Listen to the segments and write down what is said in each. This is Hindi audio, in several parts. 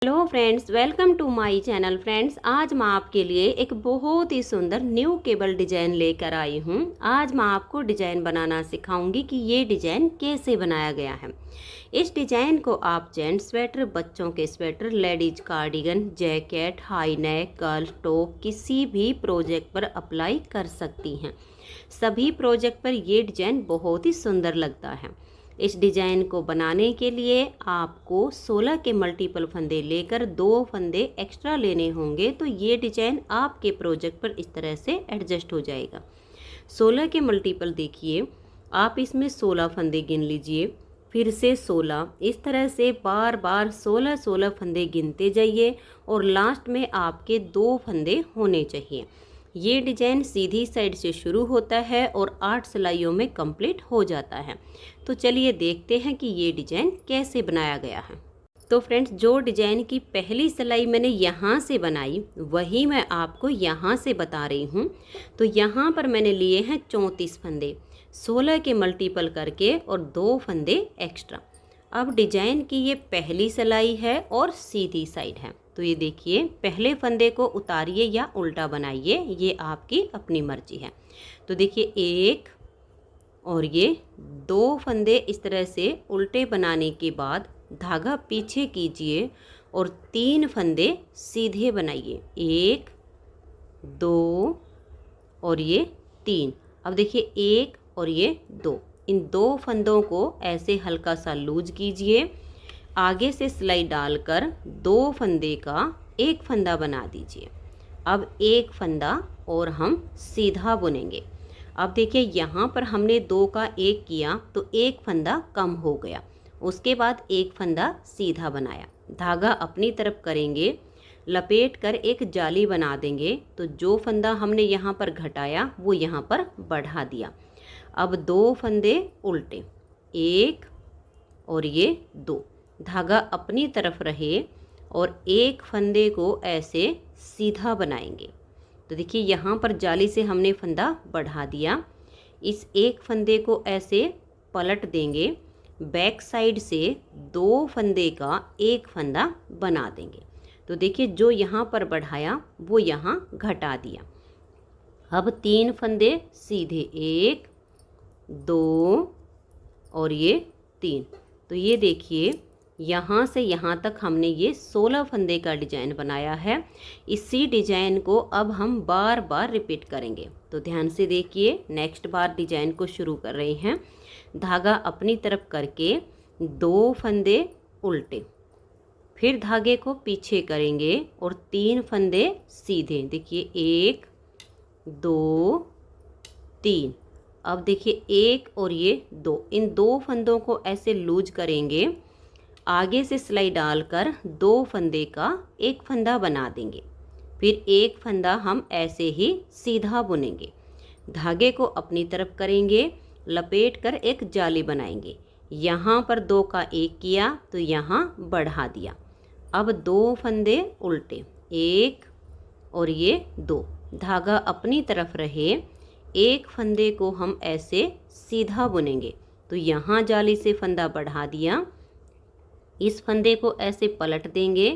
Hello friends, welcome to my channel. Friends, आज मैं आपके लिए एक बहुत ही सुंदर न्यू केबल डिज़ाइन लेकर आई हूँ। आज मैं आपको डिज़ाइन बनाना सिखाऊंगी कि ये डिज़ाइन कैसे बनाया गया है। इस डिज़ाइन को आप जेंट्स स्वेटर, बच्चों के sweater, ladies cardigan, jacket, high neck, girl top किसी भी प्रोजेक्ट पर अप्लाई कर सकती हैं। सभी प्रोजेक्ट पर ये डिज़ाइन बहुत ही सुंदर लगता है। इस डिज़ाइन को बनाने के लिए आपको 16 के मल्टीपल फंदे लेकर 2 फंदे एक्स्ट्रा लेने होंगे, तो ये डिज़ाइन आपके प्रोजेक्ट पर इस तरह से एडजस्ट हो जाएगा। 16 के मल्टीपल देखिए, आप इसमें 16 फंदे गिन लीजिए, फिर से 16, इस तरह से बार बार 16 फंदे गिनते जाइए और लास्ट में आपके 2 फंदे होने चाहिए। ये डिज़ाइन सीधी साइड से शुरू होता है और 8 सिलाइयों में कंप्लीट हो जाता है। तो चलिए देखते हैं कि ये डिज़ाइन कैसे बनाया गया है। तो फ्रेंड्स, जो डिज़ाइन की पहली सिलाई मैंने यहाँ से बनाई वही मैं आपको यहाँ से बता रही हूँ। तो यहाँ पर मैंने लिए हैं 34 फंदे, 16 के मल्टीपल करके और 2 फंदे एक्स्ट्रा। अब डिज़ाइन की ये पहली सिलाई है और सीधी साइड है। तो ये देखिए, पहले फंदे को उतारिए या उल्टा बनाइए, ये आपकी अपनी मर्जी है। तो देखिए, एक और ये 2 फंदे इस तरह से उल्टे बनाने के बाद धागा पीछे कीजिए और 3 फंदे सीधे बनाइए, 1 2 और ये 3। अब देखिए, 1 और ये 2, इन 2 फंदों को ऐसे हल्का सा लूज कीजिए। आगे से सिलाई डालकर 2 फंदे का एक फंदा बना दीजिए। अब एक फंदा और हम सीधा बुनेंगे। अब देखिए, यहाँ पर हमने 2 का 1 किया तो एक फंदा कम हो गया, उसके बाद एक फंदा सीधा बनाया, धागा अपनी तरफ करेंगे, लपेट कर एक जाली बना देंगे। तो जो फंदा हमने यहाँ पर घटाया वो यहाँ पर बढ़ा दिया। अब 2 फंदे उल्टे, 1 और ये 2, धागा अपनी तरफ रहे और एक फंदे को ऐसे सीधा बनाएंगे। तो देखिए, यहाँ पर जाली से हमने फंदा बढ़ा दिया। इस एक फंदे को ऐसे पलट देंगे, बैक साइड से 2 फंदे का एक फंदा बना देंगे। तो देखिए, जो यहाँ पर बढ़ाया वो यहाँ घटा दिया। अब 3 फंदे सीधे, 1 2 और ये 3। तो ये देखिए, यहाँ से यहाँ तक हमने ये 16 फंदे का डिज़ाइन बनाया है। इसी डिज़ाइन को अब हम बार बार रिपीट करेंगे। तो ध्यान से देखिए, नेक्स्ट बार डिज़ाइन को शुरू कर रहे हैं। धागा अपनी तरफ करके 2 फंदे उल्टे, फिर धागे को पीछे करेंगे और 3 फंदे सीधे। देखिए, 1 2 3। अब देखिए, 1 और ये 2, इन 2 फंदों को ऐसे लूज करेंगे, आगे से सिलाई डालकर 2 फंदे का एक फंदा बना देंगे, फिर एक फंदा हम ऐसे ही सीधा बुनेंगे, धागे को अपनी तरफ करेंगे, लपेट कर एक जाली बनाएंगे। यहाँ पर 2 का 1 किया तो यहाँ बढ़ा दिया। अब 2 फंदे उल्टे, 1 और ये 2, धागा अपनी तरफ रहे, एक फंदे को हम ऐसे सीधा बुनेंगे। तो यहाँ जाली से फंदा बढ़ा दिया, इस फंदे को ऐसे पलट देंगे,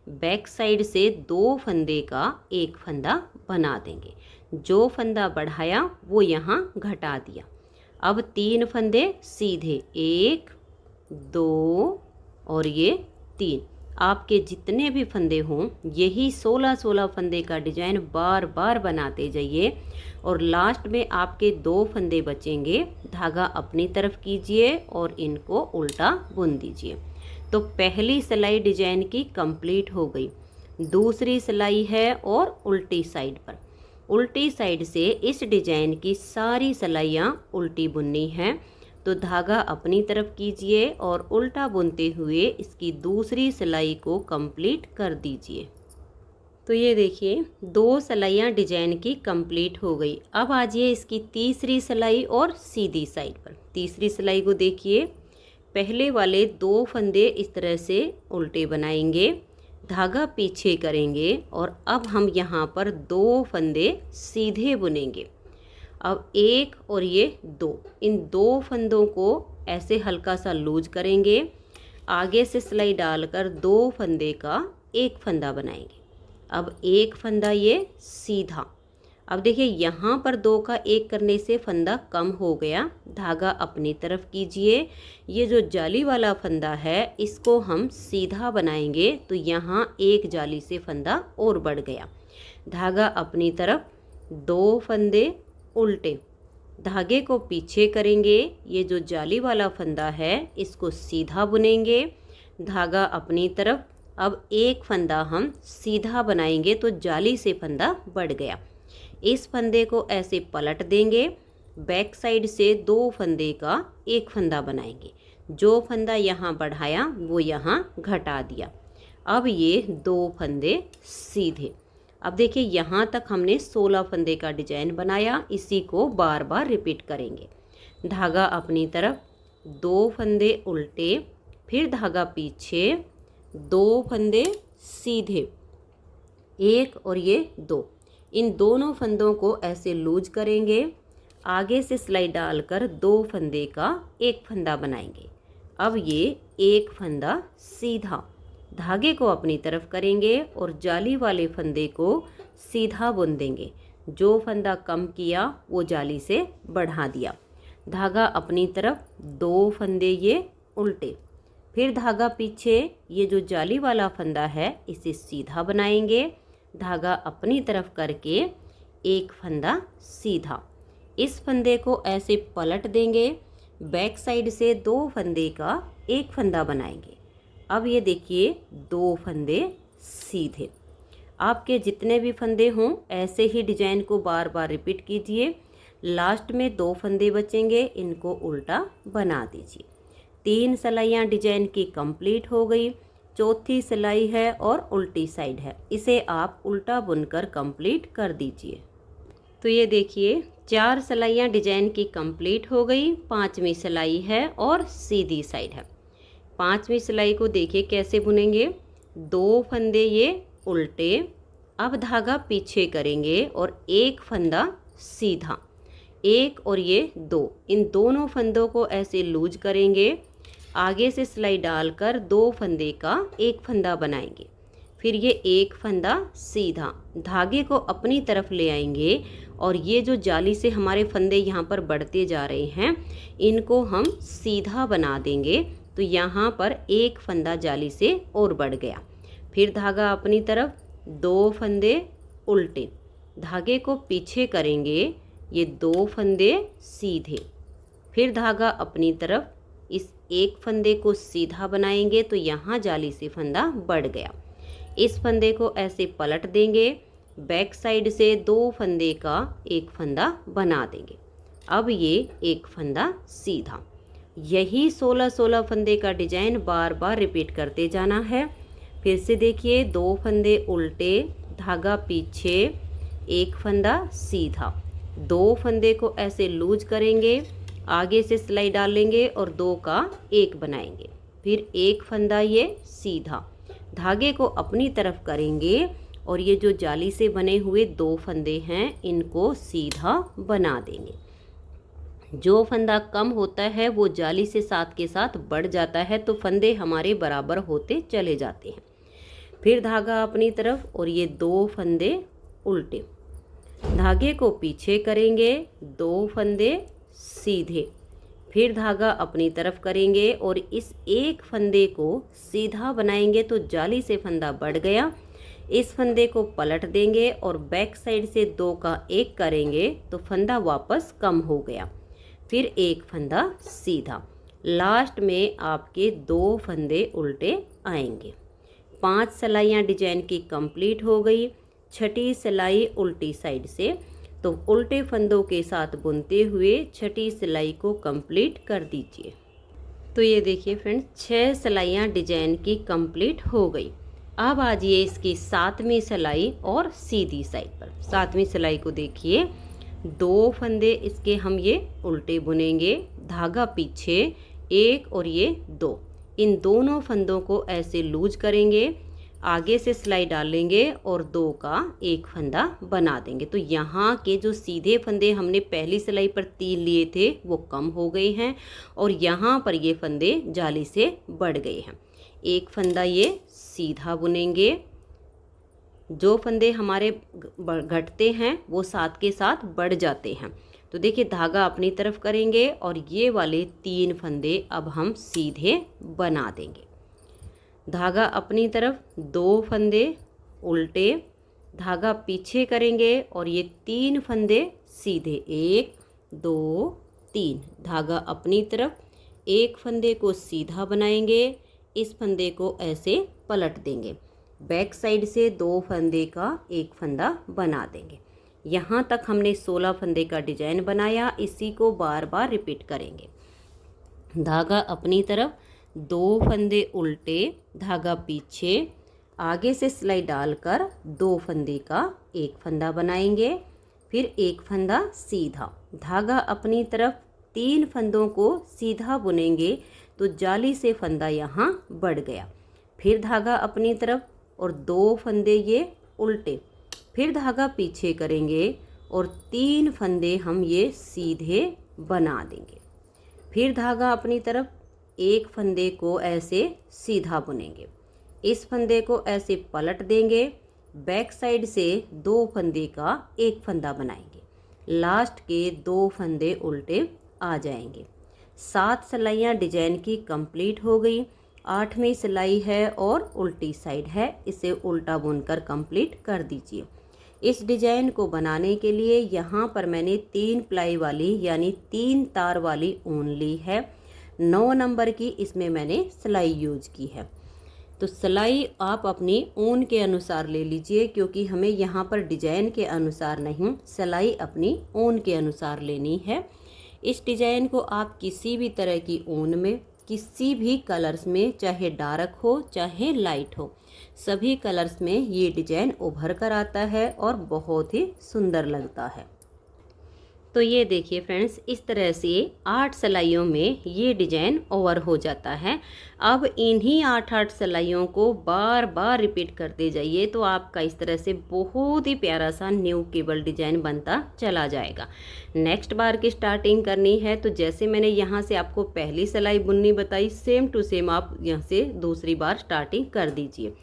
बैक साइड से 2 फंदे का एक फंदा बना देंगे। जो फंदा बढ़ाया वो यहाँ घटा दिया। अब 3 फंदे सीधे, 1 2 और ये 3। आपके जितने भी फंदे हों, यही 16 फंदे का डिज़ाइन बार बार बनाते जाइए और लास्ट में आपके 2 फंदे बचेंगे। धागा अपनी तरफ कीजिए और इनको उल्टा बुन दीजिए। तो पहली सिलाई डिज़ाइन की कंप्लीट हो गई। दूसरी सिलाई है और उल्टी साइड पर, उल्टी साइड से इस डिज़ाइन की सारी सिलाइयाँ उल्टी बुननी है। तो धागा अपनी तरफ कीजिए और उल्टा बुनते हुए इसकी दूसरी सिलाई को कंप्लीट कर दीजिए। तो ये देखिए, 2 सिलाइयाँ डिज़ाइन की कंप्लीट हो गई। अब आ जाइए इसकी तीसरी सिलाई और सीधी साइड पर। तीसरी सिलाई को देखिए, पहले वाले 2 फंदे इस तरह से उल्टे बनाएंगे, धागा पीछे करेंगे और अब हम यहाँ पर 2 फंदे सीधे बुनेंगे। अब 1 और ये 2, इन 2 फंदों को ऐसे हल्का सा लूज करेंगे, आगे से सिलाई डालकर 2 फंदे का एक फंदा बनाएंगे। अब एक फंदा ये सीधा। अब देखिए यहाँ पर 2 का एक करने से फंदा कम हो गया, धागा अपनी तरफ कीजिए। ये जो जाली वाला फंदा है इसको हम सीधा बनाएंगे तो यहाँ एक जाली से फंदा और बढ़ गया। धागा अपनी तरफ, 2 फंदे उल्टे, धागे को पीछे करेंगे। ये जो जाली वाला फंदा है इसको सीधा बुनेंगे, धागा अपनी तरफ। अब एक फंदा हम सीधा बनाएंगे तो जाली से फंदा बढ़ गया। इस फंदे को ऐसे पलट देंगे, बैक साइड से 2 फंदे का एक फंदा बनाएंगे। जो फंदा यहाँ बढ़ाया वो यहाँ घटा दिया। अब ये 2 फंदे सीधे। अब देखिए यहाँ तक हमने 16 फंदे का डिजाइन बनाया, इसी को बार बार रिपीट करेंगे। धागा अपनी तरफ, 2 फंदे उल्टे, फिर धागा पीछे, 2 फंदे सीधे, एक और ये 2। इन दोनों फंदों को ऐसे लूज करेंगे। आगे से सिलाई डालकर 2 फंदे का एक फंदा बनाएंगे। अब ये एक फंदा सीधा, धागे को अपनी तरफ करेंगे और जाली वाले फंदे को सीधा बुन देंगे। जो फंदा कम किया वो जाली से बढ़ा दिया। धागा अपनी तरफ, 2 फंदे ये उल्टे, फिर धागा पीछे। ये जो जाली वाला फंदा है इसे सीधा बनाएंगे, धागा अपनी तरफ करके एक फंदा सीधा। इस फंदे को ऐसे पलट देंगे, बैक साइड से 2 फंदे का एक फंदा बनाएंगे। अब ये देखिए 2 फंदे सीधे। आपके जितने भी फंदे हों ऐसे ही डिजाइन को बार बार रिपीट कीजिए। लास्ट में 2 फंदे बचेंगे, इनको उल्टा बना दीजिए। 3 सिलाइयाँ डिजाइन की कंप्लीट हो गई। चौथी सिलाई है और उल्टी साइड है, इसे आप उल्टा बुनकर कंप्लीट कर दीजिए। तो ये देखिए 4 सिलाइयाँ डिजाइन की कंप्लीट हो गई। 5वीं सिलाई है और सीधी साइड है। 5वीं सिलाई को देखिए कैसे बुनेंगे। 2 फंदे ये उल्टे, अब धागा पीछे करेंगे और एक फंदा सीधा, एक और ये 2। इन दोनों फंदों को ऐसे लूज करेंगे। आगे से सिलाई डालकर 2 फंदे का एक फंदा बनाएंगे। फिर ये एक फंदा सीधा, धागे को अपनी तरफ ले आएंगे और ये जो जाली से हमारे फंदे यहाँ पर बढ़ते जा रहे हैं इनको हम सीधा बना देंगे। तो यहाँ पर एक फंदा जाली से और बढ़ गया। फिर धागा अपनी तरफ, 2 फंदे उल्टे, धागे को पीछे करेंगे। ये 2 फंदे सीधे, फिर धागा अपनी तरफ, इस एक फंदे को सीधा बनाएंगे तो यहाँ जाली से फंदा बढ़ गया। इस फंदे को ऐसे पलट देंगे, बैक साइड से 2 फंदे का एक फंदा बना देंगे। अब ये एक फंदा सीधा। यही 16-16 फंदे का डिजाइन बार बार रिपीट करते जाना है। फिर से देखिए 2 फंदे उल्टे, धागा पीछे, एक फंदा सीधा, 2 फंदे को ऐसे लूज करेंगे। आगे से सिलाई डालेंगे और 2 का एक बनाएंगे। फिर एक फंदा ये सीधा, धागे को अपनी तरफ करेंगे और ये जो जाली से बने हुए 2 फंदे हैं इनको सीधा बना देंगे। जो फंदा कम होता है वो जाली से साथ के साथ बढ़ जाता है तो फंदे हमारे बराबर होते चले जाते हैं। फिर धागा अपनी तरफ और ये 2 फंदे उल्टे, धागे को पीछे करेंगे, 2 फंदे सीधे, फिर धागा अपनी तरफ करेंगे और इस एक फंदे को सीधा बनाएंगे तो जाली से फंदा बढ़ गया। इस फंदे को पलट देंगे और बैक साइड से 2 का एक करेंगे तो फंदा वापस कम हो गया। फिर एक फंदा सीधा, लास्ट में आपके 2 फंदे उल्टे आएंगे। 5 सिलाइयाँ डिजाइन की कंप्लीट हो गई। छठी सिलाई उल्टी साइड से, तो उल्टे फंदों के साथ बुनते हुए छठी सिलाई को कंप्लीट कर दीजिए। तो ये देखिए फ्रेंड्स 6 सिलाइयाँ डिजाइन की कंप्लीट हो गई। अब आ जाइए इसकी 7वीं सिलाई और सीधी साइड पर। 7वीं सिलाई को देखिए, 2 फंदे इसके हम ये उल्टे बुनेंगे, धागा पीछे, एक और ये 2, इन दोनों फंदों को ऐसे लूज करेंगे। आगे से सिलाई डालेंगे और 2 का एक फंदा बना देंगे। तो यहाँ के जो सीधे फंदे हमने पहली सिलाई पर 3 लिए थे वो कम हो गए हैं और यहाँ पर ये फंदे जाली से बढ़ गए हैं। एक फंदा ये सीधा बुनेंगे, जो फंदे हमारे घटते हैं वो साथ के साथ बढ़ जाते हैं। तो देखिए धागा अपनी तरफ करेंगे और ये वाले 3 फंदे अब हम सीधे बना देंगे। धागा अपनी तरफ, 2 फंदे उल्टे, धागा पीछे करेंगे और ये 3 फंदे सीधे, 1 2 3, धागा अपनी तरफ, एक फंदे को सीधा बनाएंगे, इस फंदे को ऐसे पलट देंगे, बैक साइड से 2 फंदे का एक फंदा बना देंगे। यहाँ तक हमने 16 फंदे का डिजाइन बनाया, इसी को बार बार रिपीट करेंगे। धागा अपनी तरफ, 2 फंदे उल्टे, धागा पीछे, आगे से सिलाई डालकर 2 फंदे का एक फंदा बनाएंगे, फिर एक फंदा सीधा, धागा अपनी तरफ, 3 फंदों को सीधा बुनेंगे तो जाली से फंदा यहाँ बढ़ गया, फिर धागा अपनी तरफ और 2 फंदे ये उल्टे, फिर धागा पीछे करेंगे और 3 फंदे हम ये सीधे बना देंगे, फिर धागा अपनी तरफ, एक फंदे को ऐसे सीधा बुनेंगे, इस फंदे को ऐसे पलट देंगे, बैक साइड से 2 फंदे का एक फंदा बनाएंगे, लास्ट के 2 फंदे उल्टे आ जाएंगे। 7 सिलाइयाँ डिजाइन की कंप्लीट हो गई। 8वीं सिलाई है और उल्टी साइड है, इसे उल्टा बुनकर कंप्लीट कर दीजिए। इस डिजाइन को बनाने के लिए यहाँ पर मैंने 3 प्लाई वाली यानी 3 तार वाली ऊन ली है। 9 नंबर की इसमें मैंने सिलाई यूज की है। तो सिलाई आप अपनी ऊन के अनुसार ले लीजिए, क्योंकि हमें यहाँ पर डिजाइन के अनुसार नहीं, सिलाई अपनी ऊन के अनुसार लेनी है। इस डिजाइन को आप किसी भी तरह की ऊन में, किसी भी कलर्स में, चाहे डार्क हो चाहे लाइट हो, सभी कलर्स में ये डिजाइन उभर कर आता है और बहुत ही सुंदर लगता है। तो ये देखिए फ्रेंड्स, इस तरह से 8 सिलाइयों में ये डिजाइन ओवर हो जाता है। अब इन्हीं 8 सिलाइयों को बार बार रिपीट करते जाइए तो आपका इस तरह से बहुत ही प्यारा सा न्यू केबल डिजाइन बनता चला जाएगा। नेक्स्ट बार की स्टार्टिंग करनी है तो जैसे मैंने यहाँ से आपको पहली सिलाई बुननी बताई, सेम टू सेम आप यहाँ से दूसरी बार स्टार्टिंग कर दीजिए।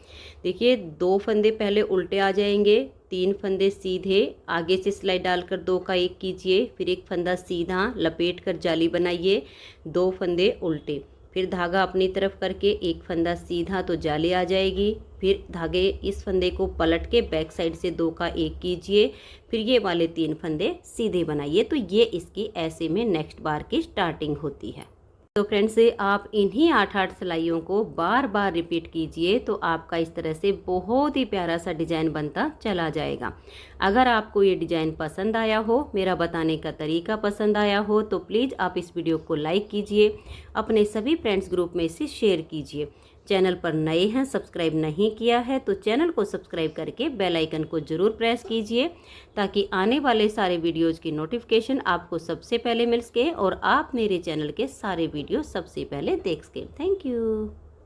देखिए 2 फंदे पहले उल्टे आ जाएंगे, 3 फंदे सीधे, आगे से सिलाई डालकर 2 का एक कीजिए, फिर एक फंदा सीधा लपेट कर जाली बनाइए, 2 फंदे उल्टे, फिर धागा अपनी तरफ करके एक फंदा सीधा तो जाली आ जाएगी, फिर धागे इस फंदे को पलट के बैक साइड से 2 का एक कीजिए, फिर ये वाले 3 फंदे सीधे बनाइए। तो ये इसकी ऐसे में नेक्स्ट बार की स्टार्टिंग होती है। तो फ्रेंड्स आप इन्हीं 8 सिलाइयों को बार बार रिपीट कीजिए तो आपका इस तरह से बहुत ही प्यारा सा डिजाइन बनता चला जाएगा। अगर आपको ये डिजाइन पसंद आया हो, मेरा बताने का तरीका पसंद आया हो, तो प्लीज़ आप इस वीडियो को लाइक कीजिए, अपने सभी फ्रेंड्स ग्रुप में इसे शेयर कीजिए। चैनल पर नए हैं, सब्सक्राइब नहीं किया है तो चैनल को सब्सक्राइब करके बेल आइकन को ज़रूर प्रेस कीजिए, ताकि आने वाले सारे वीडियोज़ की नोटिफिकेशन आपको सबसे पहले मिल सके और आप मेरे चैनल के सारे वीडियो सबसे पहले देख सकें। Thank you.